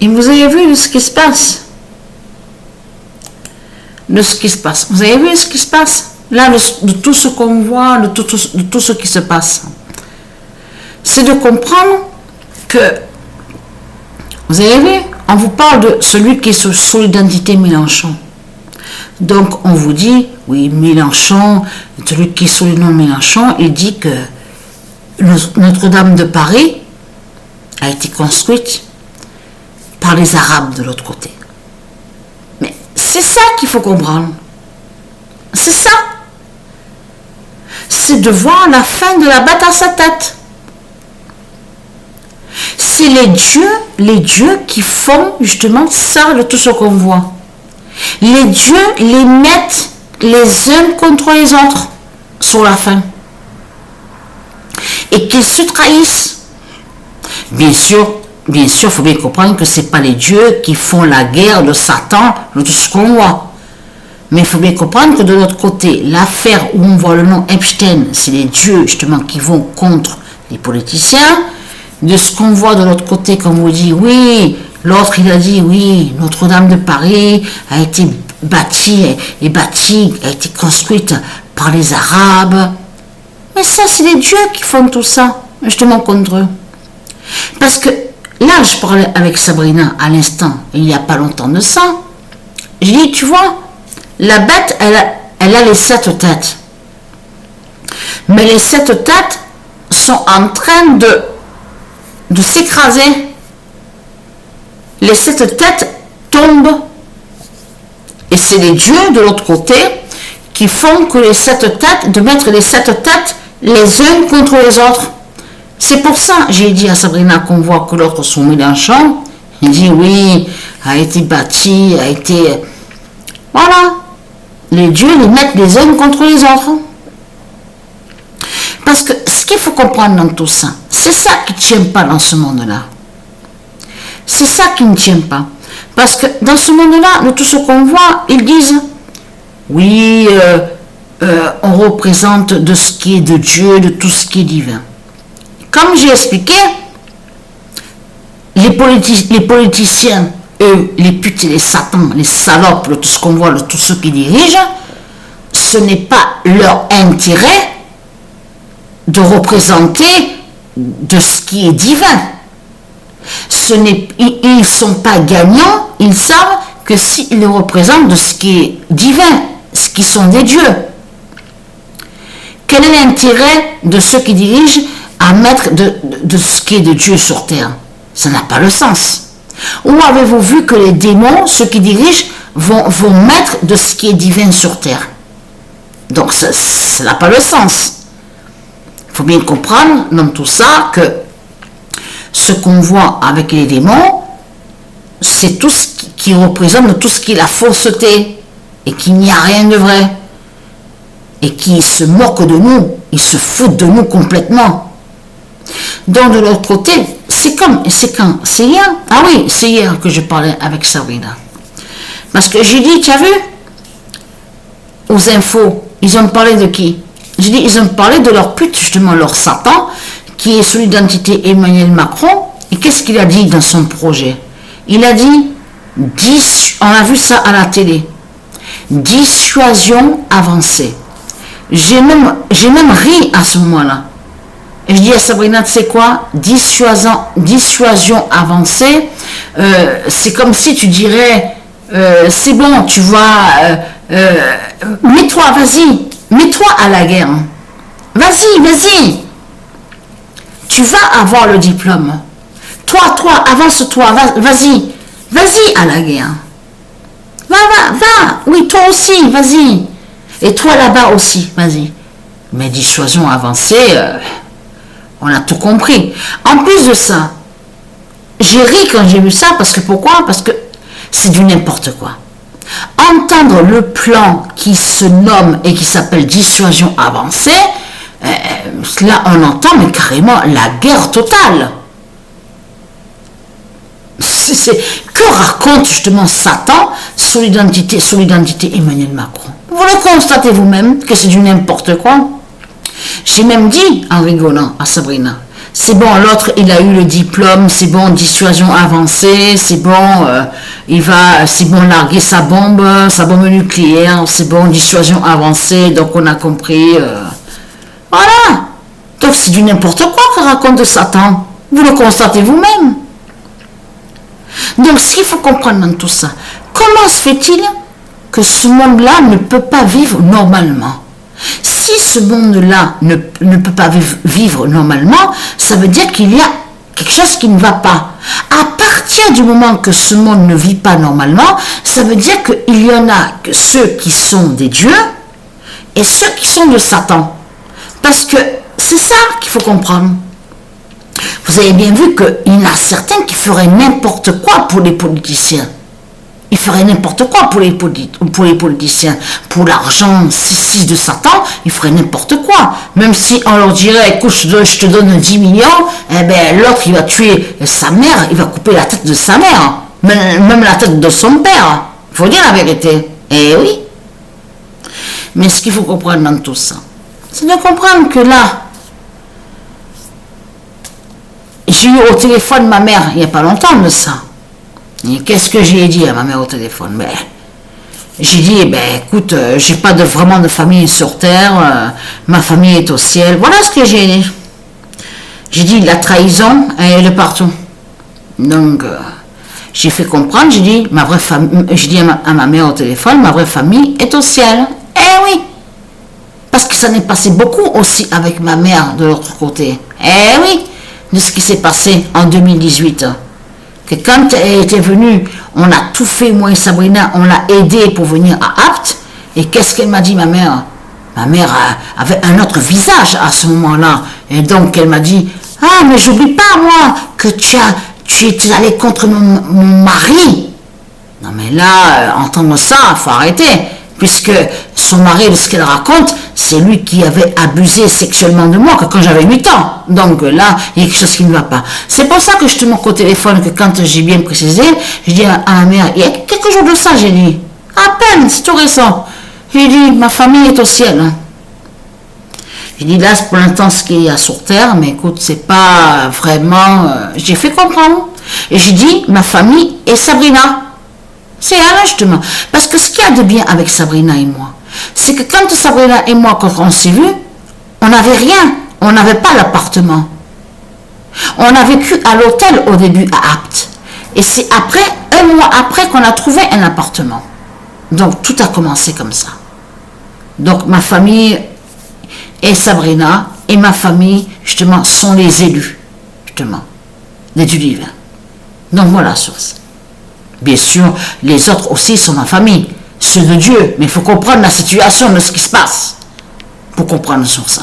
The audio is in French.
Et vous avez vu ce qui se passe. De ce qui se passe. Vous avez vu ce qui se passe là, de tout ce qu'on voit, de tout ce qui se passe. C'est de comprendre que, vous avez vu, on vous parle de celui qui est sous l'identité Mélenchon. Donc on vous dit, oui, Mélenchon, celui qui est sous le nom Mélenchon, il dit que Notre-Dame de Paris a été construite par les Arabes de l'autre côté. Mais c'est ça qu'il faut comprendre. C'est ça. C'est de voir la fin de la bataille à sa tête. C'est les dieux qui font justement ça de tout ce qu'on voit. Les dieux les mettent les uns contre les autres sur la fin. Et qu'ils se trahissent. Bien sûr, il faut bien comprendre que ce n'est pas les dieux qui font la guerre de Satan, de tout ce qu'on voit. Mais il faut bien comprendre que de l'autre côté, l'affaire où on voit le nom Epstein, c'est les dieux justement qui vont contre les politiciens. De ce qu'on voit de l'autre côté, comme vous dit, oui, l'autre il a dit, oui, Notre-Dame de Paris a été bâtie, a été construite par les Arabes. Mais ça, c'est les dieux qui font tout ça, justement contre eux. Parce que là, je parlais avec Sabrina à l'instant, il n'y a pas longtemps de ça. Je dis, tu vois, la bête, elle a les 7 têtes. Mais les 7 têtes sont en train de s'écraser. Les 7 têtes tombent. Et c'est les dieux de l'autre côté qui font que les 7 têtes, de mettre les 7 têtes les uns contre les autres. C'est pour ça, j'ai dit à Sabrina qu'on voit que l'autre sous Mélenchon, il dit oui, a été bâti, a été... Voilà. Les dieux les mettent les uns contre les autres. Parce que ce qu'il faut comprendre dans tout ça, c'est ça qui ne tient pas dans ce monde-là. C'est ça qui ne tient pas. Parce que dans ce monde-là, de tout ce qu'on voit, ils disent, oui, on représente de ce qui est de Dieu, de tout ce qui est divin. Comme j'ai expliqué, les politiciens, eux, les putes et les satans, les salopes, de tout ce qu'on voit, de tous ceux qui dirigent, ce n'est pas leur intérêt de représenter de ce qui est divin. Ils ne sont pas gagnants, ils savent que s'ils représentent de ce qui est divin, ce qui sont des dieux. Quel est l'intérêt de ceux qui dirigent à mettre de ce qui est de Dieu sur terre? Ça n'a pas le sens. Où avez-vous vu que les démons, ceux qui dirigent, vont mettre de ce qui est divin sur terre? Donc ça n'a pas le sens. Il faut bien comprendre dans tout ça que ce qu'on voit avec les démons, c'est tout ce qui représente tout ce qui est la fausseté et qu'il n'y a rien de vrai et qui se moquent de nous, ils se foutent de nous complètement. Donc de l'autre côté, c'est quand? C'est hier? Ah oui, c'est hier que je parlais avec Sabrina. Parce que j'ai dit, tu as vu? Aux infos, ils ont parlé de qui? J'ai dit, ils ont parlé de leur pute, justement, leur Satan, qui est sous l'identité Emmanuel Macron. Et qu'est-ce qu'il a dit dans son projet? Il a dit, on a vu ça à la télé, dissuasion avancée. J'ai même ri à ce moment-là. Et je dis à Sabrina, tu sais quoi, dissuasion avancée, c'est comme si tu dirais, c'est bon, tu vois, mets-toi à la guerre. Vas-y. Tu vas avoir le diplôme. Toi, avance-toi, vas-y à la guerre. Va, oui, toi aussi, vas-y. Et toi là-bas aussi, vas-y. Mais dissuasion avancée, on a tout compris. En plus de ça, j'ai ri quand j'ai vu ça, parce que pourquoi? Parce que c'est du n'importe quoi. Entendre le plan qui se nomme et qui s'appelle dissuasion avancée, là on entend mais carrément la guerre totale. Que raconte justement Satan sur l'identité Emmanuel Macron? Vous le constatez vous-même que c'est du n'importe quoi. J'ai même dit en rigolant à Sabrina, c'est bon, l'autre, il a eu le diplôme, c'est bon, dissuasion avancée, c'est bon, c'est bon, larguer sa bombe nucléaire, c'est bon, dissuasion avancée, donc on a compris, voilà. Donc c'est du n'importe quoi que raconte Satan. Vous le constatez vous-même. Donc ce qu'il faut comprendre dans tout ça, comment se fait-il que ce monde-là ne peut pas vivre normalement? Si ce monde-là ne peut pas vivre normalement, ça veut dire qu'il y a quelque chose qui ne va pas. À partir du moment que ce monde ne vit pas normalement, ça veut dire qu'il y en a ceux qui sont des dieux et ceux qui sont de Satan. Parce que c'est ça qu'il faut comprendre. Vous avez bien vu qu'il y en a certains qui feraient n'importe quoi pour les politiciens. Ils feraient n'importe quoi pour les politiciens. Pour l'argent, si c'est de Satan, ils feraient n'importe quoi. Même si on leur dirait, écoute, je te donne 10 millions, eh ben, l'autre, il va tuer sa mère, il va couper la tête de sa mère, même la tête de son père. Il faut dire la vérité. Eh oui. Mais ce qu'il faut comprendre dans tout ça, c'est de comprendre que là, j'ai eu au téléphone ma mère il n'y a pas longtemps de ça. Et qu'est-ce que j'ai dit à ma mère au téléphone? Ben, j'ai dit, écoute, j'ai pas vraiment de famille sur terre, ma famille est au ciel. Voilà ce que j'ai dit. J'ai dit, la trahison, elle est partout. Donc, j'ai fait comprendre, j'ai dit, ma vraie famille, j'ai dit à ma mère au téléphone, ma vraie famille est au ciel. Eh oui. Parce que ça n'est passé beaucoup aussi avec ma mère de l'autre côté. Eh oui. De ce qui s'est passé en 2018. Que quand elle était venue, on a tout fait, moi et Sabrina, on l'a aidée pour venir à Apt. Et qu'est-ce qu'elle m'a dit, ma mère? Ma mère avait un autre visage à ce moment-là. Et donc, elle m'a dit, ah, mais j'oublie pas, moi, que tu es allé contre mon mari. Non, mais là, entendre ça, il faut arrêter. Puisque son mari, ce qu'elle raconte, c'est lui qui avait abusé sexuellement de moi quand j'avais 8 ans. Donc là, il y a quelque chose qui ne va pas. C'est pour ça que je te montre au téléphone que quand j'ai bien précisé, je dis à ma mère, il y a quelques jours de ça, j'ai dit, à peine, c'est tout récent. J'ai dit, ma famille est au ciel. J'ai dit, là, pour l'instant, ce qu'il y a sur terre, mais écoute, c'est pas vraiment... j'ai fait comprendre. Et j'ai dit, ma famille est Sabrina. C'est elle, justement. Parce que ce qu'il y a de bien avec Sabrina et moi, c'est que quand Sabrina et moi, quand on s'est vus, on n'avait rien. On n'avait pas l'appartement. On a vécu à l'hôtel au début à Apt. Et c'est après, un mois après, qu'on a trouvé un appartement. Donc, tout a commencé comme ça. Donc, ma famille et Sabrina et ma famille, justement, sont les élus, justement, des dieux divins. Donc, voilà, sur ça. Bien sûr, les autres aussi sont ma famille, ceux de Dieu, mais il faut comprendre la situation de ce qui se passe pour comprendre sur ça.